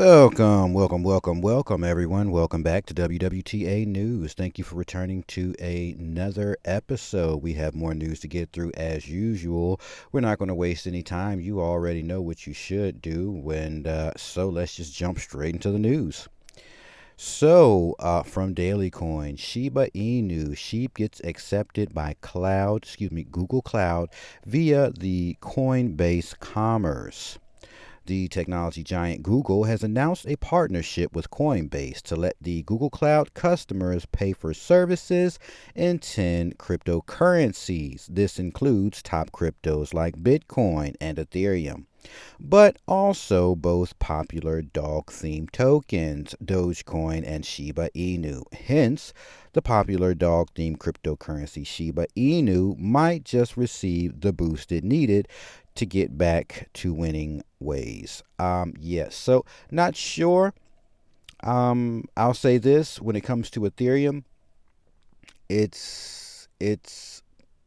Welcome, everyone. Welcome back to WWTA News. Thank you for returning to another episode. We have more news to get through as usual. We're not going to waste any time. You already know what you should do. So let's just jump straight into the news. From Daily Coin, Shiba Inu, Sheep gets accepted by Google Cloud via the Coinbase Commerce. The technology giant Google has announced a partnership with Coinbase to let the Google Cloud customers pay for services in 10 cryptocurrencies. This includes top cryptos like Bitcoin and Ethereum, but also both popular dog themed tokens, Dogecoin and Shiba Inu. Hence, the popular dog themed cryptocurrency Shiba Inu might just receive the boost it needed to get back to winning ways. Yes, so not sure. I'll say this: when it comes to Ethereum, it's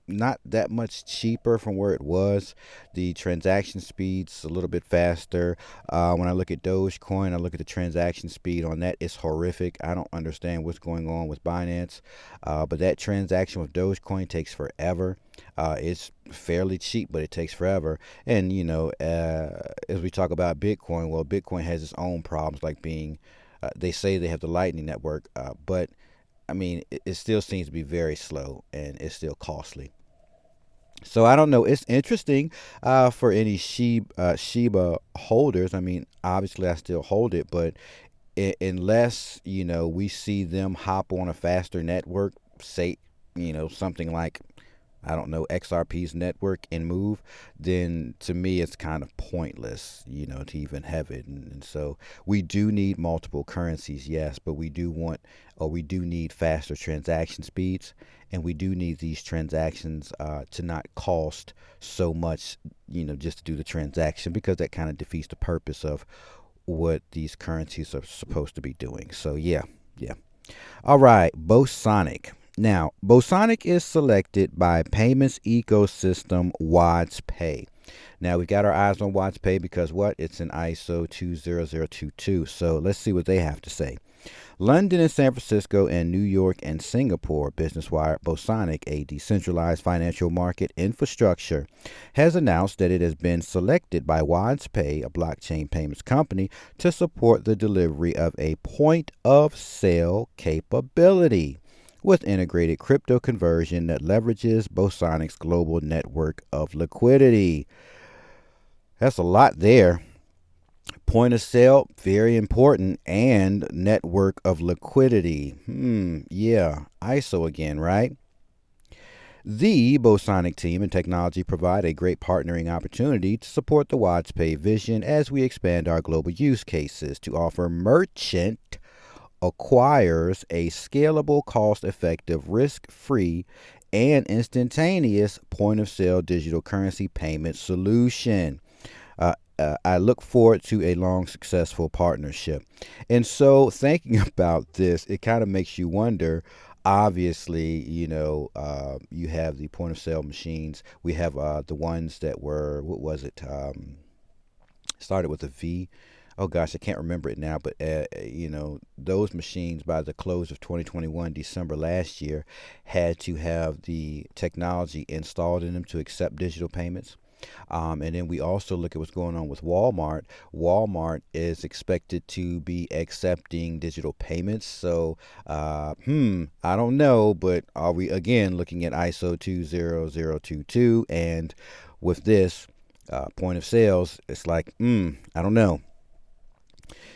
not that much cheaper from where it was. The transaction speed's a little bit faster. When I look at Dogecoin, I look at the transaction speed on that. It's horrific. I don't understand what's going on with Binance. But that transaction with Dogecoin takes forever. It's fairly cheap, but it takes forever. And, as we talk about Bitcoin, well, Bitcoin has its own problems, like they say they have the Lightning Network, but I mean, it still seems to be very slow and it's still costly. So I don't know. It's interesting for any Shiba holders. I mean, obviously I still hold it, but unless we see them hop on a faster network, say something like I don't know, XRP's network and move, then to me it's kind of pointless, to even have it. And so we do need multiple currencies, yes, but we do need faster transaction speeds, and we do need these transactions to not cost so much, just to do the transaction, because that kind of defeats the purpose of what these currencies are supposed to be doing. So yeah, yeah. All right, Bosonic. Now, Bosonic is selected by payments ecosystem WadsPay. Now, we've got our eyes on WadsPay because what? It's an ISO 20022. So let's see what they have to say. London and San Francisco and New York and Singapore, Business Wire, Bosonic, a decentralized financial market infrastructure, has announced that it has been selected by WadsPay, a blockchain payments company, to support the delivery of a point of sale capability with integrated crypto conversion that leverages Bosonic's global network of liquidity. That's a lot there. Point of sale, very important, and network of liquidity. Yeah, ISO again, right? The Bosonic team and technology provide a great partnering opportunity to support the WadsPay vision as we expand our global use cases to offer merchant acquires a scalable, cost effective, risk free, and instantaneous point of sale digital currency payment solution. I look forward to a long, successful partnership. And so, thinking about this, it kind of makes you wonder. Obviously, you have the point of sale machines. We have the ones that were, what was it? Started with a V. Oh gosh, I can't remember it now, but those machines by the close of 2021, December last year, had to have the technology installed in them to accept digital payments. And then we also look at what's going on with Walmart. Walmart is expected to be accepting digital payments. So, I don't know, but are we again looking at ISO 20022? And with this point of sales, it's like, I don't know.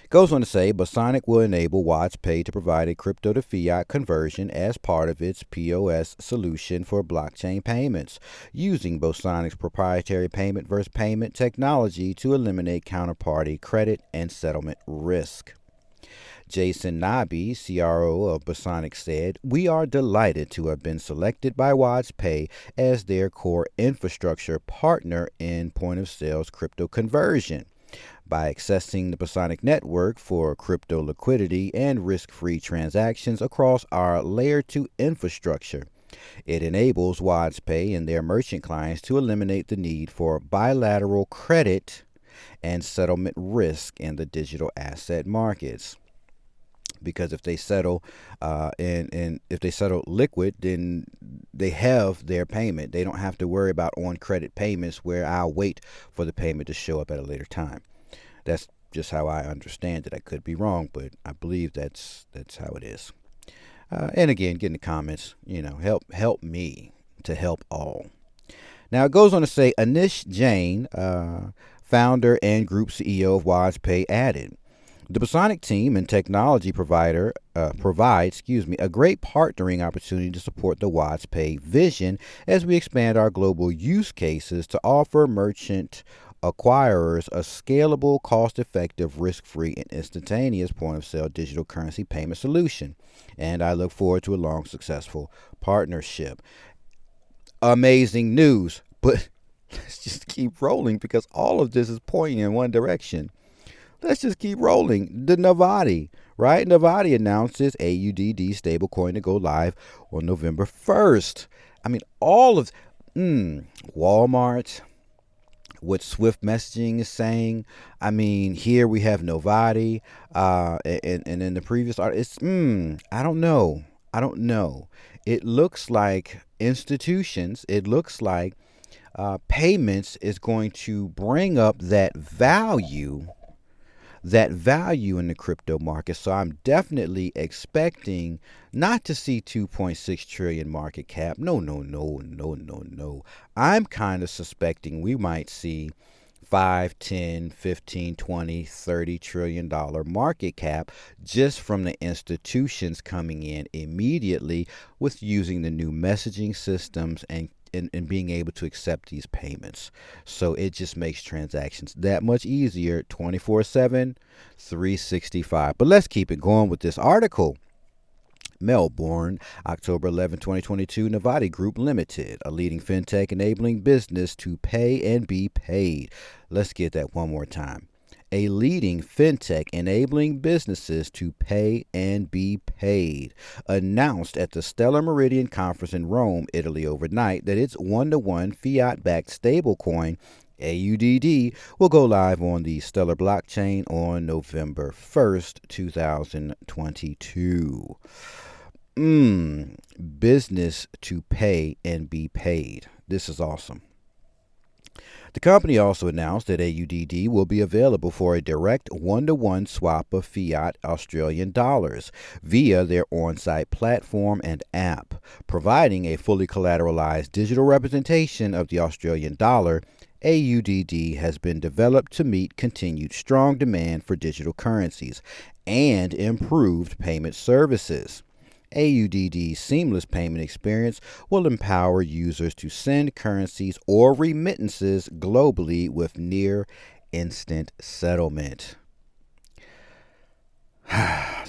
Goes on to say, Bosonic will enable WadsPay to provide a crypto to fiat conversion as part of its POS solution for blockchain payments, using Bosonic's proprietary payment versus payment technology to eliminate counterparty credit and settlement risk. Jason Nabi, CRO of Bosonic, said, "We are delighted to have been selected by WadsPay as their core infrastructure partner in point of sales crypto conversion. By accessing the Bosonic network for crypto liquidity and risk-free transactions across our Layer 2 infrastructure, it enables WadsPay and their merchant clients to eliminate the need for bilateral credit and settlement risk in the digital asset markets. Because if they settle and if they settle liquid, then they have their payment. They don't have to worry about on credit payments where I'll wait for the payment to show up at a later time. That's just how I understand it. I could be wrong, but I believe that's how it is. And again, get in the comments. Help me to help all. Now it goes on to say Anish Jain, founder and group CEO of WadsPay, added, the Bosonic team and technology provider provides, a great partnering opportunity to support the WadsPay vision as we expand our global use cases to offer merchant acquirers a scalable, cost-effective, risk-free, and instantaneous point-of-sale digital currency payment solution. And I look forward to a long, successful partnership. Amazing news, but let's just keep rolling because all of this is pointing in one direction. Let's just keep rolling. The Navati, right? Navati announces AUDD stablecoin to go live on November 1st. I mean, all of Walmart, what Swift Messaging is saying. I mean, here we have Novati, and in the previous art, it's I don't know. I don't know. It looks like institutions. It looks like payments is going to bring up that value in the crypto market. So I'm definitely expecting not to see 2.6 trillion market cap. No, no, no, no, no, no. I'm kind of suspecting we might see 5, 10, 15, 20, 30 trillion dollar market cap just from the institutions coming in immediately with using the new messaging systems and being able to accept these payments. So it just makes transactions that much easier 24/7, 365. But let's keep it going with this article. Melbourne, October 11, 2022, Navati Group Limited, a leading fintech enabling business to pay and be paid. Let's get that one more time. A leading fintech enabling businesses to pay and be paid, announced at the Stellar Meridian Conference in Rome, Italy overnight that its one-to-one fiat-backed stablecoin AUDD will go live on the Stellar blockchain on November 1st, 2022. Business to pay and be paid. This is awesome. The company also announced that AUDD will be available for a direct one-to-one swap of fiat Australian dollars via their on-site platform and app, providing a fully collateralized digital representation of the Australian dollar. AUDD has been developed to meet continued strong demand for digital currencies and improved payment services. AUDD's seamless payment experience will empower users to send currencies or remittances globally with near instant settlement.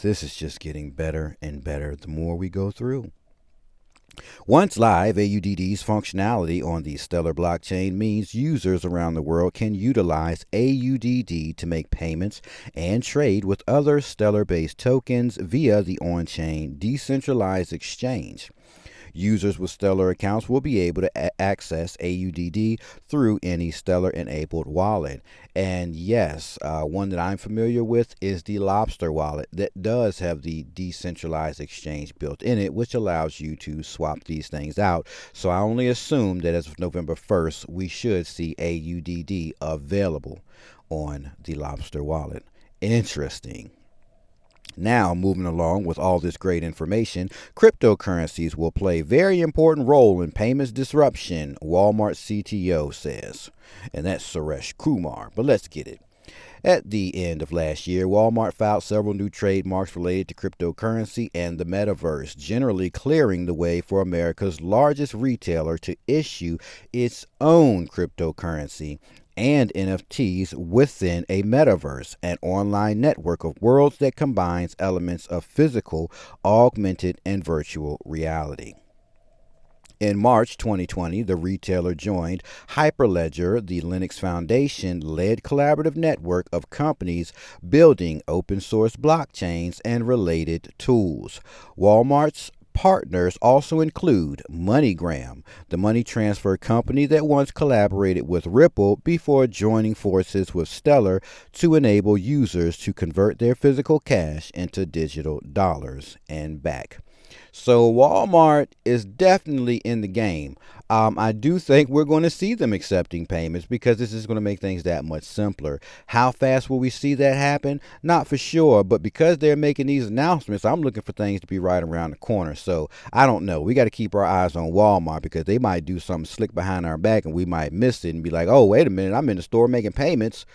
This is just getting better and better the more we go through. Once live, AUDD's functionality on the Stellar blockchain means users around the world can utilize AUDD to make payments and trade with other Stellar-based tokens via the on-chain decentralized exchange. Users with Stellar accounts will be able to access AUDD through any Stellar-enabled wallet. And yes, one that I'm familiar with is the Lobster wallet that does have the decentralized exchange built in it, which allows you to swap these things out. So I only assume that as of November 1st, we should see AUDD available on the Lobster wallet. Interesting. Now, moving along with all this great information, cryptocurrencies will play a very important role in payments disruption, Walmart CTO says. And that's Suresh Kumar. But let's get it. At the end of last year, Walmart filed several new trademarks related to cryptocurrency and the metaverse, generally clearing the way for America's largest retailer to issue its own cryptocurrency and NFTs within a metaverse, an online network of worlds that combines elements of physical, augmented, and virtual reality. In March 2020, the retailer joined Hyperledger, the Linux Foundation-led collaborative network of companies building open-source blockchains and related tools. Walmart's partners also include MoneyGram, the money transfer company that once collaborated with Ripple before joining forces with Stellar to enable users to convert their physical cash into digital dollars and back. So Walmart is definitely in the game. I do think we're going to see them accepting payments because this is going to make things that much simpler. How fast will we see that happen? Not for sure, but because they're making these announcements, I'm looking for things to be right around the corner. So I don't know. We got to keep our eyes on Walmart because they might do something slick behind our back and we might miss it and be like, oh, wait a minute, I'm in the store making payments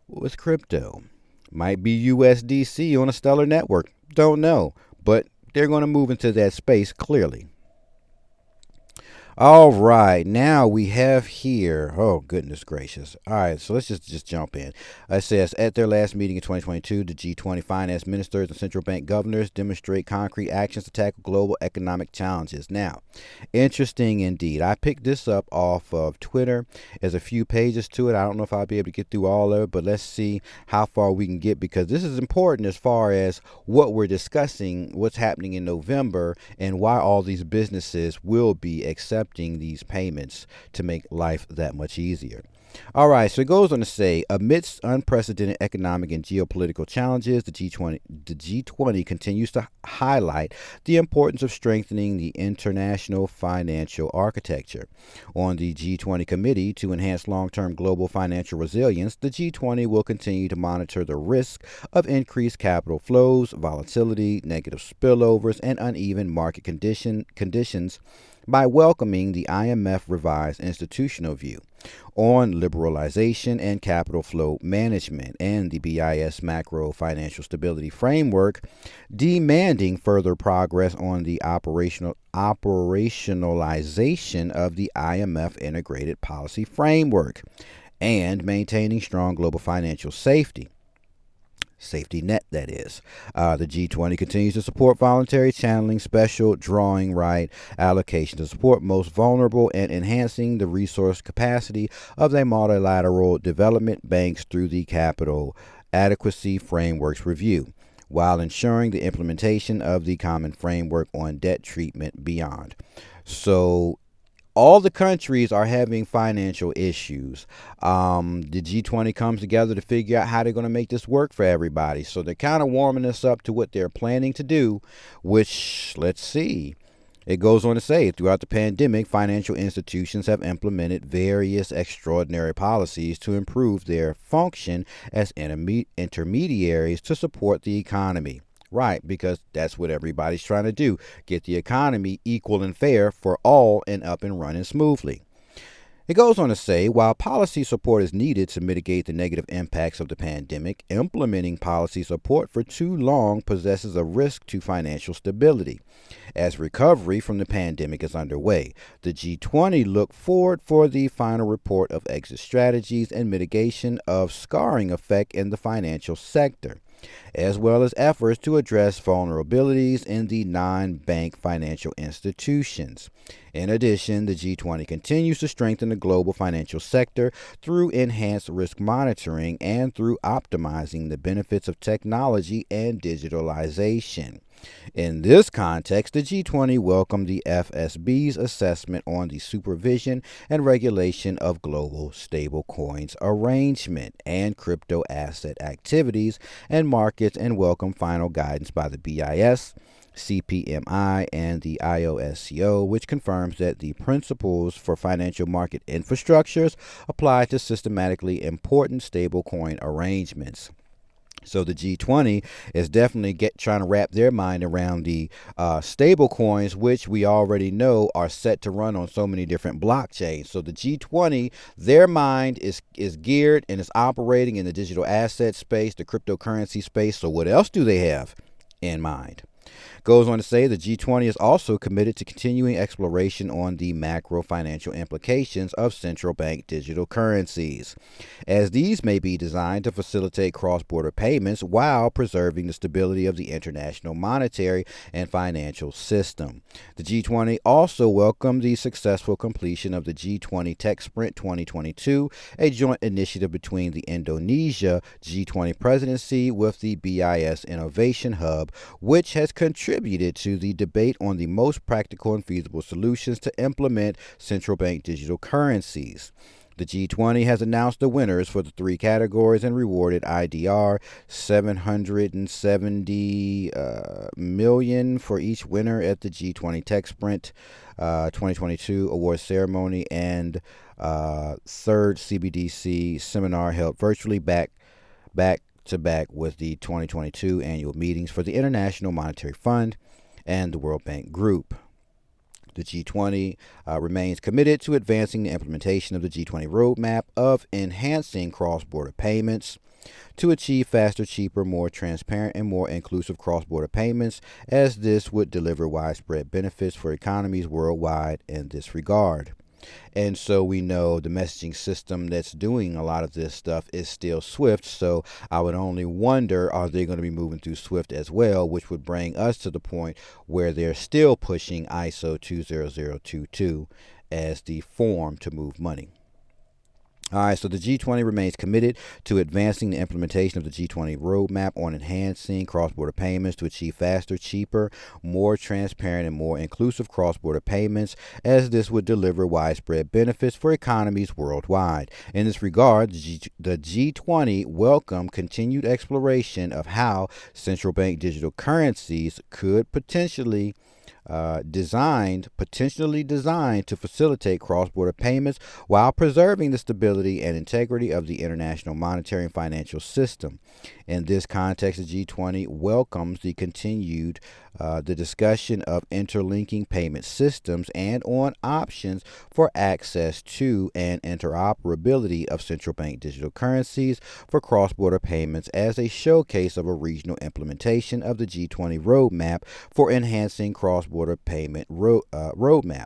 with crypto. Might be USDC on a Stellar network. Don't know. But they're going to move into that space clearly. All right, now we have here. Oh goodness gracious! All right, so let's just jump in. It says at their last meeting in 2022, the G20 finance ministers and central bank governors demonstrate concrete actions to tackle global economic challenges. Now, interesting indeed. I picked this up off of Twitter. There's a few pages to it. I don't know if I'll be able to get through all of it, but let's see how far we can get because this is important as far as what we're discussing, what's happening in November, and why all these businesses will be accepting these payments to make life that much easier. All right, so it goes on to say, amidst unprecedented economic and geopolitical challenges, the G20 continues to highlight the importance of strengthening the international financial architecture. On the G20 committee to enhance long-term global financial resilience, the G20 will continue to monitor the risk of increased capital flows, volatility, negative spillovers, and uneven market conditions by welcoming the IMF revised institutional view on liberalization and capital flow management and the BIS macro financial stability framework, demanding further progress on the operationalization of the IMF integrated policy framework and maintaining strong global financial safety net, that is. The G20 continues to support voluntary channeling, special drawing right allocation to support most vulnerable and enhancing the resource capacity of their multilateral development banks through the capital adequacy frameworks review, while ensuring the implementation of the common framework on debt treatment beyond. So all the countries are having financial issues. The G20 comes together to figure out how they're going to make this work for everybody. So they're kind of warming us up to what they're planning to do, which, let's see. It goes on to say, throughout the pandemic, financial institutions have implemented various extraordinary policies to improve their function as intermediaries to support the economy. Right, because that's what everybody's trying to do. Get the economy equal and fair for all and up and running smoothly. It goes on to say, while policy support is needed to mitigate the negative impacts of the pandemic, implementing policy support for too long possesses a risk to financial stability. As recovery from the pandemic is underway, the G20 look forward for the final report of exit strategies and mitigation of scarring effect in the financial sector, as well as efforts to address vulnerabilities in the non-bank financial institutions. In addition, the G20 continues to strengthen the global financial sector through enhanced risk monitoring and through optimizing the benefits of technology and digitalization. In this context, the G20 welcomed the FSB's assessment on the supervision and regulation of global stablecoins arrangement and crypto asset activities and markets and welcomed final guidance by the BIS, CPMI, and the IOSCO, which confirms that the principles for financial market infrastructures apply to systematically important stablecoin arrangements. So the G20 is definitely trying to wrap their mind around the stable coins, which we already know are set to run on so many different blockchains. So the G20, their mind is geared and is operating in the digital asset space, the cryptocurrency space. So what else do they have in mind? Goes on to say the G20 is also committed to continuing exploration on the macro financial implications of central bank digital currencies, as these may be designed to facilitate cross-border payments while preserving the stability of the international monetary and financial system. The G20 also welcomed the successful completion of the G20 Tech Sprint 2022, a joint initiative between the Indonesia G20 presidency with the BIS Innovation Hub, which has contributed contributed to the debate on the most practical and feasible solutions to implement central bank digital currencies. The G20 has announced the winners for the three categories and rewarded IDR 770 million for each winner at the G20 Tech Sprint 2022 award ceremony and third CBDC seminar held virtually back to back with the 2022 annual meetings for the International Monetary Fund and the World Bank Group. The G20 remains committed to advancing the implementation of the G20 roadmap of enhancing cross-border payments to achieve faster, cheaper, more transparent, and more inclusive cross-border payments, as this would deliver widespread benefits for economies worldwide in this regard. And so we know the messaging system that's doing a lot of this stuff is still Swift. So I would only wonder, are they going to be moving through Swift as well, which would bring us to the point where they're still pushing ISO 20022 as the form to move money. All right, so the G20 remains committed to advancing the implementation of the G20 roadmap on enhancing cross-border payments to achieve faster, cheaper, more transparent, and more inclusive cross-border payments, as this would deliver widespread benefits for economies worldwide. In this regard, the G20 welcomed continued exploration of how central bank digital currencies could potentially designed to facilitate cross-border payments while preserving the stability and integrity of the international monetary and financial system. In this context, the G20 welcomes the continued the discussion of interlinking payment systems and on options for access to and interoperability of central bank digital currencies for cross-border payments as a showcase of a regional implementation of the G20 roadmap for enhancing cross-border payment roadmap.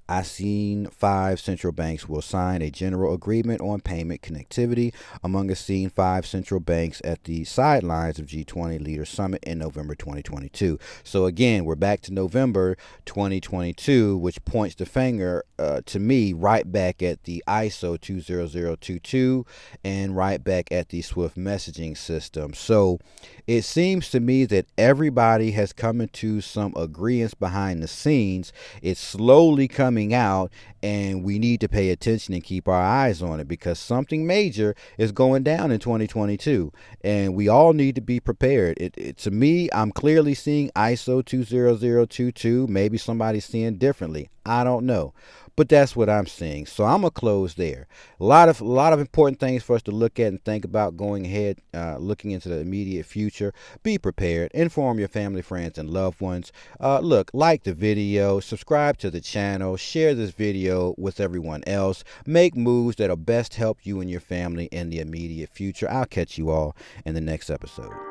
I seen 5 central banks will sign a general agreement on payment connectivity among a seen 5 central banks at the sidelines of G20 Leaders Summit in November 2022. So again, we're back to November 2022, which points the finger to me right back at the ISO 20022 and right back at the Swift messaging system. So it seems to me that everybody has come into some agreements behind the scenes. It's slowly coming out, and we need to pay attention and keep our eyes on it because something major is going down in 2022, and we all need to be prepared. To me, I'm clearly seeing ISO 20022. Maybe somebody's seeing differently. I don't know. But that's what I'm seeing. So I'm gonna close there. A lot of important things for us to look at and think about going ahead, looking into the immediate future. Be prepared. Inform your family, friends, and loved ones. Like the video, subscribe to the channel, share this video with everyone else. Make moves that'll best help you and your family in the immediate future. I'll catch you all in the next episode.